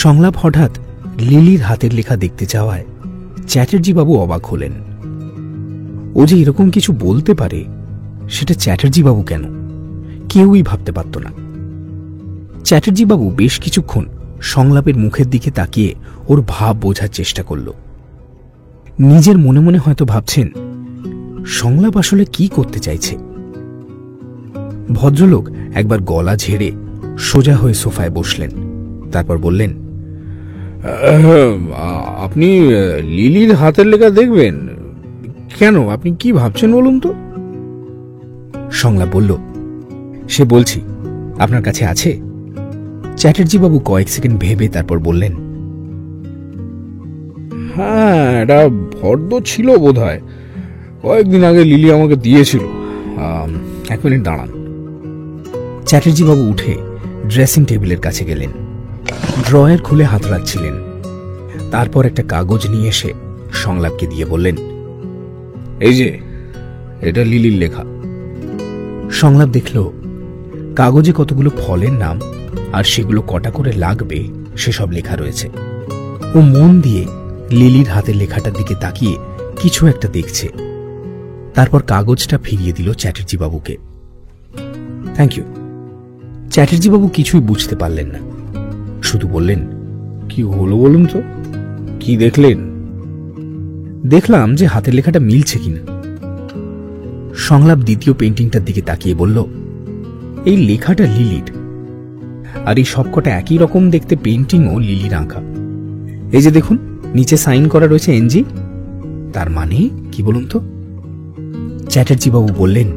সংলাপ হঠাৎ লিলির হাতের লেখা দেখতে চাওয়ায় চ্যাটার্জি বাবু অবাক হলেন। ও যে এরকম কিছু বলতে পারে সেটা চ্যাটার্জি বাবু কেন কেউই ভাবতে পারত না। চ্যাটার্জি বাবু বেশ কিছুক্ষণ সংলাপের মুখের দিকে তাকিয়ে ওর ভাব বোঝার চেষ্টা করল। নিজের মনে মনে হয়তো ভাবছেন সংলাপ আসলে কি করতে চাইছে। ভদ্রলোক একবার গলা ঝেড়ে সোজা হয়ে সোফায় বসলেন, তারপর বললেন, আপনি লিলির হাতের লেখা দেখবেন কেন? আপনি কি ভাবছেন বলুন তো? সংলাপ বলল, সে বলছি, আপনার কাছে আছে? চ্যাটার্জি বাবু কয়েক সেকেন্ড ভেবে তারপর বললেন, হ্যাঁ, এটা ফর্দ ছিল বোধহয়, কয়েকদিন আগে লিলি আমাকে দিয়েছিল। 1 মিনিট দাঁড়ান। চ্যাটার্জি বাবু উঠে ড্রেসিং টেবিলের কাছে গেলেন, ড্রয়ার খুলে হাত রাখছিলেন। তারপর একটা কাগজ নিয়ে এসে সংলাপকে দিয়ে বললেন, এই যে, এটা লিলির লেখা। সংলাপ দেখল কাগজে কতগুলো ফলের নাম আর সেগুলো কটা করে লাগবে সেসব লেখা রয়েছে। ও মন দিয়ে লিলির হাতের লেখাটার দিকে তাকিয়ে কিছু একটা দেখছে। তারপর কাগজটা ফিরিয়ে দিল চ্যাটার্জি বাবুকে। Thank you. চ্যাটার্জি বাবু কিছুই বুঝতে পারলেন না, শুধু বললেন, কি হলো বলুন তো? কি দেখলেন? দেখলাম যে হাতের লেখাটা মিলছে কিনা। সংলাপ দ্বিতীয় পেন্টিংটার দিকে তাকিয়ে বলল, এই লেখাটা লিলির, আর এই সবকটা একই রকম দেখতে পেন্টিংও লিলির আঁকা। এই যে দেখুন, নিচে সাইন করা রয়েছে এনজি। তার মানে কি বলুন তো? চ্যাটার্জি বাবু বললেন,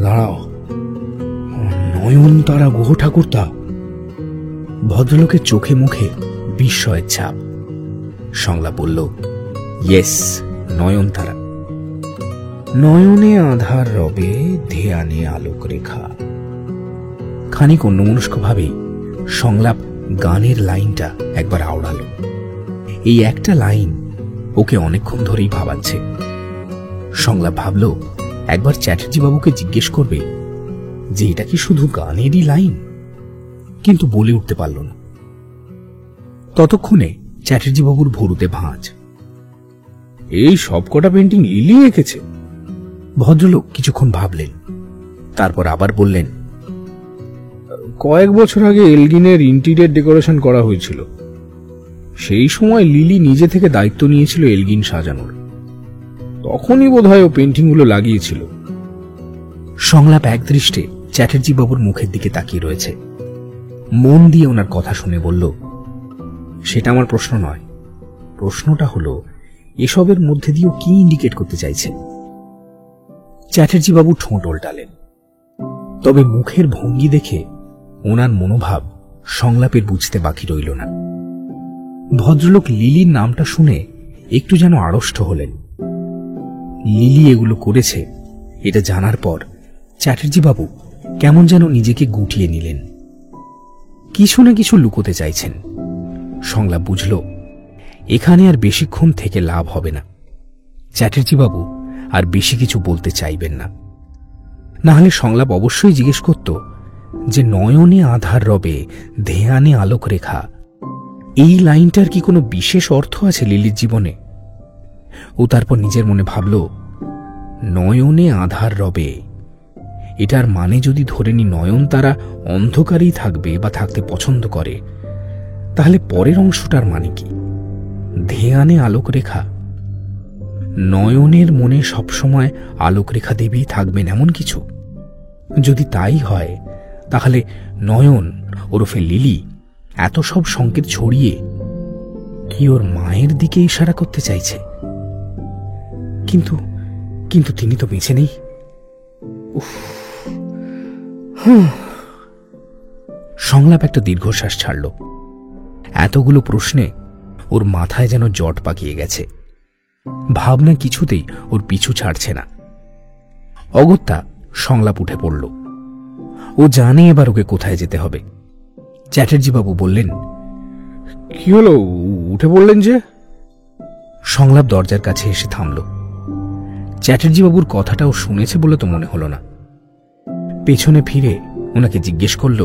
দাঁড়াও, নয়নতারা গুহ ঠাকুরতা। ভদ্রলোকের চোখে মুখে বিস্ময়ের ছাপ। সংলাপ বলল, ইয়েস, নয়নতারা। নয়নে আধার রবে, ধ্যানে আলোক রেখা। খানিক অন্যমনস্কভাবে সংলাপ গানের লাইনটা একবার আওড়ালো। এই একটা লাইন ওকে অনেকক্ষণ ধরেই ভাবাচ্ছে। সংলাপ ভাবল একবার চ্যাটার্জি বাবুকে জিজ্ঞেস করবে যে এটা কি শুধু গানেরই লাইন, কিন্তু বলে উঠতে পারল না। ততক্ষণে চ্যাটার্জি বাবুর ভুরুতে ভাঁজ। এই সবকটা পেন্টিং লিলি এঁকেছে? ভদ্রলোক কিছুক্ষণ ভাবলেন, তারপর আবার বললেন, কয়েক বছর আগে এলগিনের ইন্টিরিয়র ডেকোরেশন করা হয়েছিল। সেই সময় লিলি নিজে থেকে দায়িত্ব নিয়েছিল এলগিন সাজানোর। তখনই বোধহয় ও পেন্টিংগুলো লাগিয়েছিল। সংলাপ একদৃষ্টে চ্যাটার্জি বাবুর মুখের দিকে তাকিয়ে রয়েছে। মন দিয়ে ওনার কথা শুনে বলল, সেটা আমার প্রশ্ন নয়। প্রশ্নটা হলো এসবের মধ্যে দিয়েও কি ইন্ডিকেট করতে চাইছে। চ্যাটার্জি বাবু ঠোঁট ওল্টালেন, তবে মুখের ভঙ্গি দেখে ওনার মনোভাব সংলাপের বুঝতে বাকি রইল না। ভদ্রলোক লিলির নামটা শুনে একটু যেন আড়ষ্ট হলেন। লিলি এগুলো করেছে এটা জানার পর চ্যাটার্জি বাবু কেমন যেন নিজেকে গুটিয়ে নিলেন। কিছু না কিছু লুকোতে চাইছেন। সংলাপ বুঝল এখানে আর বেশিক্ষণ থেকে লাভ হবে না। চ্যাটার্জি বাবু আর বেশি কিছু বলতে চাইবেন না। না হলে সংলাপ অবশ্যই জিজ্ঞেস করত যে নয়নে আধার রবে, ধ্যানে আলোক রেখা, এই লাইনটার কি কোনো বিশেষ অর্থ আছে লিলির জীবনে? ও তারপর নিজের মনে ভাবল, নয়নে আধার রবে, এটার মানে যদি ধরে নি নয়ন তারা অন্ধকারেই থাকবে বা থাকতে পছন্দ করে, তাহলে পরের অংশটার মানে কি? ধ্যানে আলোক রেখা, নয়নের মনে সবসময় আলোক রেখা দেবেই থাকবেন এমন কিছু? যদি তাই হয় তাহলে নয়ন ওরফে লিলি এত সব সংকেত ছড়িয়ে কি ওর মায়ের দিকে ইশারা করতে চাইছে? কিন্তু কিন্তু তিনি তো বেঁচে নেই। সংলাপ একটা দীর্ঘশ্বাস ছাড়ল। এতগুলো প্রশ্নে ওর মাথায় যেন জট পাকিয়ে গেছে। ভাবনা কিছুতেই ওর পিছু ছাড়ছে না। অগত্যা সংলাপ উঠে পড়ল। ও জানে এবার ওকে কোথায় যেতে হবে। চ্যাটার্জি বাবু বললেন, কি হলো, উঠে পড়লেন যে? সংলাপ দরজার কাছে এসে থামল। চ্যাটার্জি বাবুর কথাটাও শুনেছে বলে তো মনে হলো না। পেছনে ফিরে ওনাকে জিজ্ঞেস করল,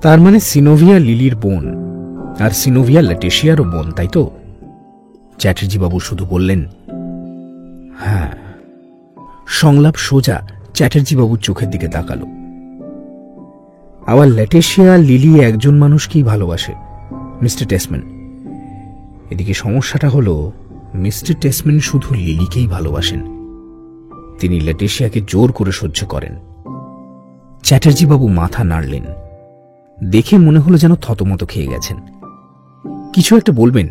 তার মানে সিনোভিয়া লিলির বোন? আর সিনোভিয়া ল্যাটিশিয়ারও বোন, তাই তো? চ্যাটার্জি বাবু শুধু বললেন, হ্যাঁ। সংলাপ সোজা চ্যাটার্জি বাবুর চোখের দিকে তাকালো। আবার ল্যাটিশিয়া লিলি একজন মানুষকেই ভালোবাসে, মিস্টার টেসম্যান। এদিকে সমস্যাটা হলো মিস্টার টেসম্যান শুধু লিলিকেই ভালোবাসেন। তিনি ল্যাটিশিয়াকে জোর করে সহ্য করেন। চ্যাটার্জি বাবু মাথা নাড়লেন। দেখে মনে হলো যেন থতমত খেয়ে গেছেন। কিছু একটা বলবেন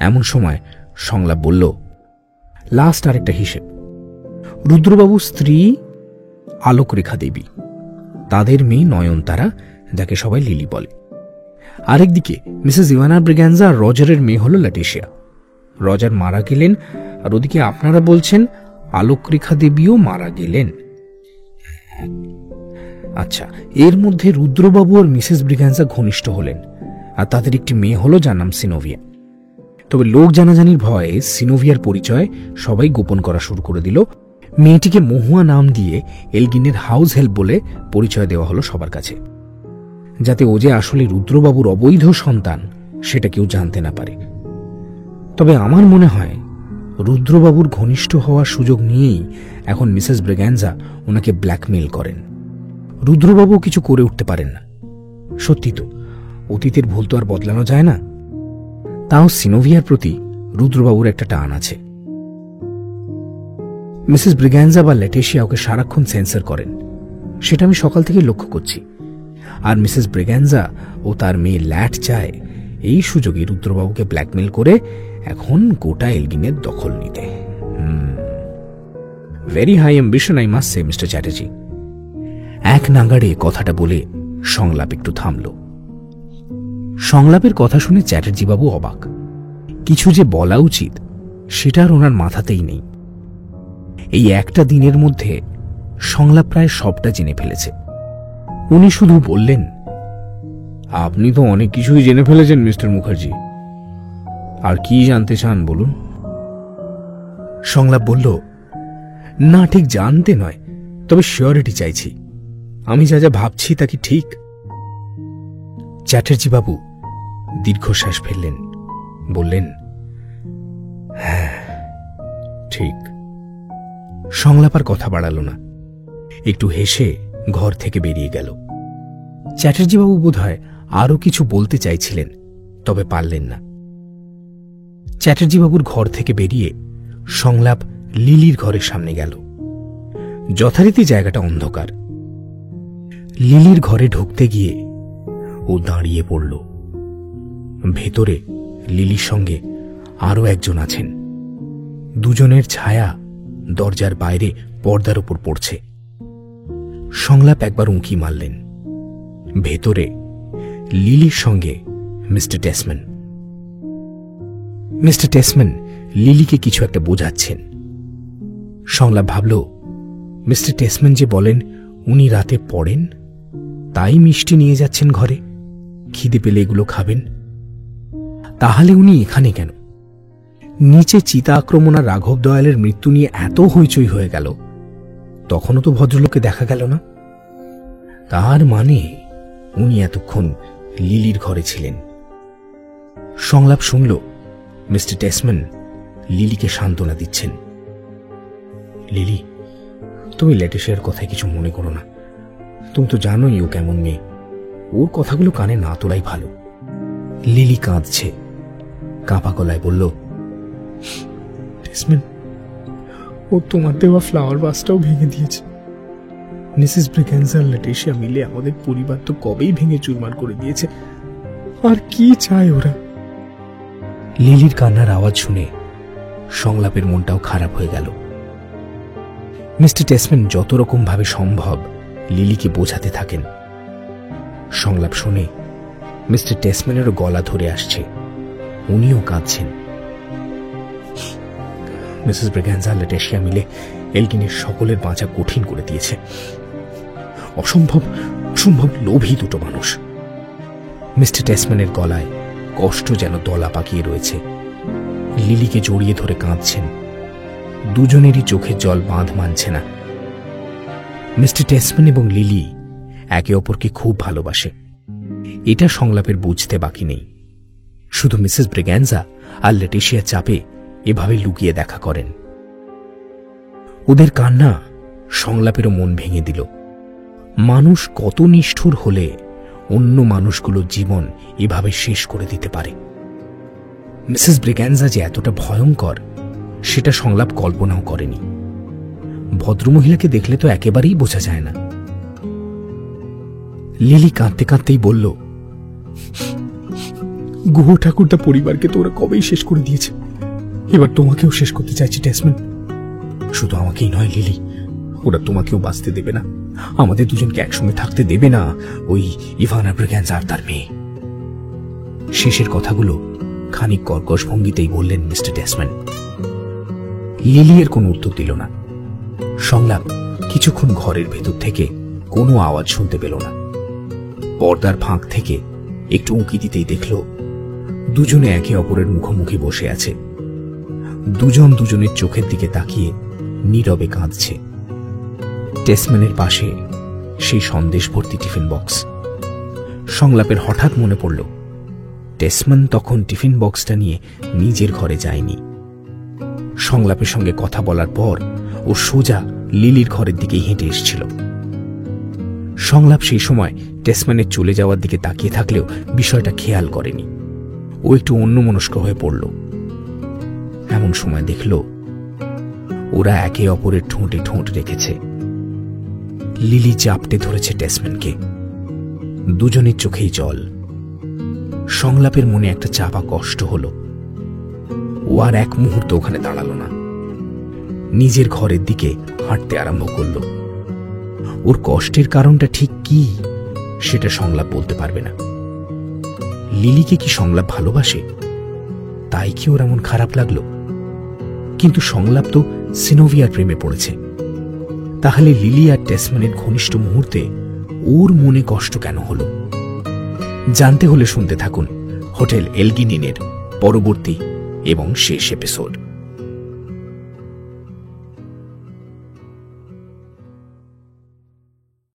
এমন সময় সংলাপ বলল, লাস্ট আরেকটা হিসেব। রুদ্রবাবুর স্ত্রী আলোকরেখা দেবী, তাদের মেয়ে নয়নতারা, যাকে সবাই লিলি বলে। আরেকদিকে মিসেস ইভানা ব্রিগ্যাঞ্জা আর রজারের মেয়ে হল ল্যাটিশিয়া। রজার মারা গেলেন, আর ওদিকে আপনারা বলছেন আলোকরেখা দেবীও মারা গেলেন। আচ্ছা, এর মধ্যে রুদ্রবাবু আর মিসেস ব্রিগ্যাঞ্জা ঘনিষ্ঠ হলেন, আর তাদের একটি মেয়ে হল যার নাম সিনোভিয়া। তবে লোক জানাজানির ভয়ে সিনোভিয়ার পরিচয় সবাই গোপন করা শুরু করে দিল। মেয়েটিকে মহুয়া নাম দিয়ে এলগিনের হাউস হেল্প বলে পরিচয় দেওয়া হলো সবার কাছে, যাতে ও যে আসলে রুদ্রবাবুর অবৈধ সন্তান সেটা কেউ জানতে না পারে। তবে আমার মনে হয় রুদ্রবাবুর ঘনিষ্ঠ হওয়ার সুযোগ নিয়েই এখন মিসেস ব্রিগ্যাঞ্জা ওনাকে ব্ল্যাকমেইল করেন। রুদ্রবাবু কিছু করে উঠতে পারেন না। সত্যি তো, অতীতের ভুল তো আর বদলানো যায় না। তাও সিনোভিয়ার প্রতি রুদ্রবাবুর একটা টান আছে। মিসেস ব্রিগ্যাঞ্জা বা ল্যাটিশিয়া ওকে সারাক্ষণ সেন্সর করেন, সেটা আমি সকাল থেকে লক্ষ্য করছি। আর মিসেস ব্রিগ্যাঞ্জা ও তার মেয়ে ল্যাট চায় এই সুযোগে রুদ্রবাবুকে ব্ল্যাকমেল করে এখন গোটা এলগিনের দখল নিতে। Very high ambition, I must say, Mister Chatterjee. এক নাগাড়ে কথাটা বলে সংলাপ একটু থামল। সংলাপের কথা শুনে চ্যাটার্জি বাবু অবাক। কিছু যে বলা উচিত সেটা আর ওনার মাথাতেই নেই। এই একটা দিনের মধ্যে সংলাপ প্রায় সবটা জেনে ফেলেছে। উনি শুধু বললেন, আপনি তো অনেক কিছুই জেনে ফেলেছেন মিস্টার মুখার্জি, আর কি জানতে চান বলুন? সংলাপ বলল, না, ঠিক জানতে নয়, তবে শিওরিটি চাইছি। আমি যা যা ভাবছি তা কি ঠিক? চ্যাটার্জি বাবু দীর্ঘশ্বাস ফেললেন, বললেন, হ্যাঁ ঠিক। সংলাপ আর কথা বাড়াল না, একটু হেসে ঘর থেকে বেরিয়ে গেল। চ্যাটার্জি বাবু বোধহয় আরো কিছু বলতে চাইছিলেন, তবে পারলেন না। চ্যাটার্জি বাবুর ঘর থেকে বেরিয়ে সংলাপ লিলির ঘরের সামনে গেল। যথারীতি জায়গাটা অন্ধকার। লিলির ঘরে ঢুকতে গিয়ে ও দাঁড়িয়ে পড়ল। ভেতরে লিলির সঙ্গে আরো একজন আছেন। দুজনের ছায়া দরজার বাইরে পর্দার উপর পড়ছে। সংলাপ একবার উঁকি মারলেন। ভেতরে লিলির সঙ্গে মিস্টার টেসম্যান। মিস্টার টেসম্যান লিলিকে কিছু একটা বোঝাচ্ছেন। সংলাপ ভাবল, মিস্টার টেসম্যান যে বলেন উনি রাতে পড়েন, তাই মিষ্টি নিয়ে যাচ্ছেন ঘরে, খিদে পেলে এগুলো খাবেন। তাহলে উনি এখানে কেন? নিচে চিতা আক্রমণ আর রাঘব দয়ালের মৃত্যু নিয়ে এত হইচই হয়ে গেল, তখনও তো ভদ্রলোককে দেখা গেল না। তার মানে উনি এতক্ষণ লিলির ঘরে ছিলেন। সংলাপ শুনল মিস্টার টেসম্যান লিলিকে সান্ত্বনা দিচ্ছেন। লিলি, তুমি ল্যাটিশিয়ার কথায় কিছু মনে করো না। তুমি তো জানোই ও কেমন মেয়ে, ওর কথাগুলো কানে না তোলাই ভালো। লিলি কাঁদছে, কাঁপা গলায় বলল, টেসম্যান, ও তোমার দেওয়া ফ্লাওয়ার ভাসটাও ভেঙে দিয়েছে। মিসেস ব্রিগ্যাঞ্জা আর ল্যাটিশিয়া মিলে আমাদের পরিবার তো কবেই ভেঙে চুরমার করে দিয়েছে। আর কি চায় ওরা? লিলির কান্নার আওয়াজ শুনে সংলাপের মনটাও খারাপ হয়ে গেল। মিস্টার টেসম্যান যত রকম ভাবে সম্ভব লিলিকে বোঝাতে থাকেন। সংলাপ শুনে মিস্টার টেসম্যানেরও গলা ধরে আসছে, উনিও কাঁদছেন। মিসেস ব্রিগ্যাঞ্জা আর ল্যাটিশিয়া মিলে এলগিনের সকলের বাঁচা কঠিন করে দিয়েছে। অসম্ভব অসম্ভব লোভী দুটো মানুষ। মিস্টার টেসম্যানের গলায় কষ্ট যেন দলা পাকিয়ে রয়েছে। লিলিকে জড়িয়ে ধরে কাঁদছেন। দুজনেরই চোখের জল বাঁধ মানছে না। মিস্টার টেসম্যান এবং লিলি একে অপরকে খুব ভালোবাসে, এটা সংলাপের বুঝতে বাকি নেই। শুধু মিসেস ব্রিগ্যানজা আর লেটিশিয়ার চাপে এভাবে লুকিয়ে দেখা করেন। ওদের কান্না সংলাপেরও মন ভেঙে দিল। মানুষ কত নিষ্ঠুর হলে অন্য মানুষগুলোর জীবন এভাবে শেষ করে দিতে পারে। মিসেস ব্রিগ্যানজা যে এতটা ভয়ঙ্কর সেটা সংলাপ কল্পনাও করেনি। ভদ্রমহিলাকে দেখলে তো একেবারেই বোঝা যায় না। লিলি কাঁদতে কাঁদতেই বলল, গুহ ঠাকুরটা পরিবারকে তো ওরা কবেই শেষ করে দিয়েছে, এবার তোমাকেও শেষ করতে চাইছি ডেসমন্ড। শুধু আমাকেই নয় লিলি, ওরা তোমাকেও বাঁচতে দেবে না, আমাদের দুজনকে একসঙ্গে থাকতে দেবে না ওই ইভানা ব্রিগ্যানজা আর তার মেয়ে। শেষের কথাগুলো খানিক কর্কশ ভঙ্গিতেই বললেন মিস্টার ডেসমন্ড। লিলি এর কোনো উত্তর দিল না। সংলাপ কিছুক্ষণ ঘরের ভেতর থেকে কোনো আওয়াজ শুনতে পেল না। পর্দার ফাঁক থেকে একটু উঁকি দিতেই দেখল দুজনে একে অপরের মুখোমুখি বসে আছে। দুজন দুজনের চোখের দিকে তাকিয়ে নীরবে কাঁদছে। ডেসমন্ডের পাশে সেই সন্দেশ ভর্তি টিফিন বক্স। সংলাপের হঠাৎ মনে পড়ল ডেসমন্ড তখন টিফিন বক্সটা নিয়ে নিজের ঘরে যায়নি। সংলাপের সঙ্গে কথা বলার পর ও সোজা লিলির ঘরের দিকেই হেঁটে এসেছিল। সংলাপ সেই সময় ডেসমন্ডের চলে যাওয়ার দিকে তাকিয়ে থাকলেও বিষয়টা খেয়াল করেনি। ও একটু অন্যমনস্ক হয়ে পড়ল। এমন সময় দেখল ওরা একে অপরের ঠোঁটে ঠোঁট রেখেছে। লিলি চাপটে ধরেছে ডেসমন্ডকে। দুজনের চোখেই জল। সংলাপের মনে একটা চাপা কষ্ট হলো। ও আর এক মুহূর্ত ওখানে দাঁড়ালো না, নিজের ঘরের দিকে হাঁটতে আরম্ভ করল। ওর কষ্টের কারণটা ঠিক কি সেটা সংলাপ বলতে পারবে না। লিলিকে কি সংলাপ ভালোবাসে? তাই কি ওর এমন খারাপ লাগলো? কিন্তু সংলাপ তো সিনোভিয়ার প্রেমে পড়েছে। তাহলে লিলি আর ডেসমন্ডের ঘনিষ্ঠ মুহূর্তে ওর মনে কষ্ট কেন হলো? জানতে হলে শুনতে থাকুন হোটেল এলগিনিনের পরবর্তী এবং শেষ এপিসোড।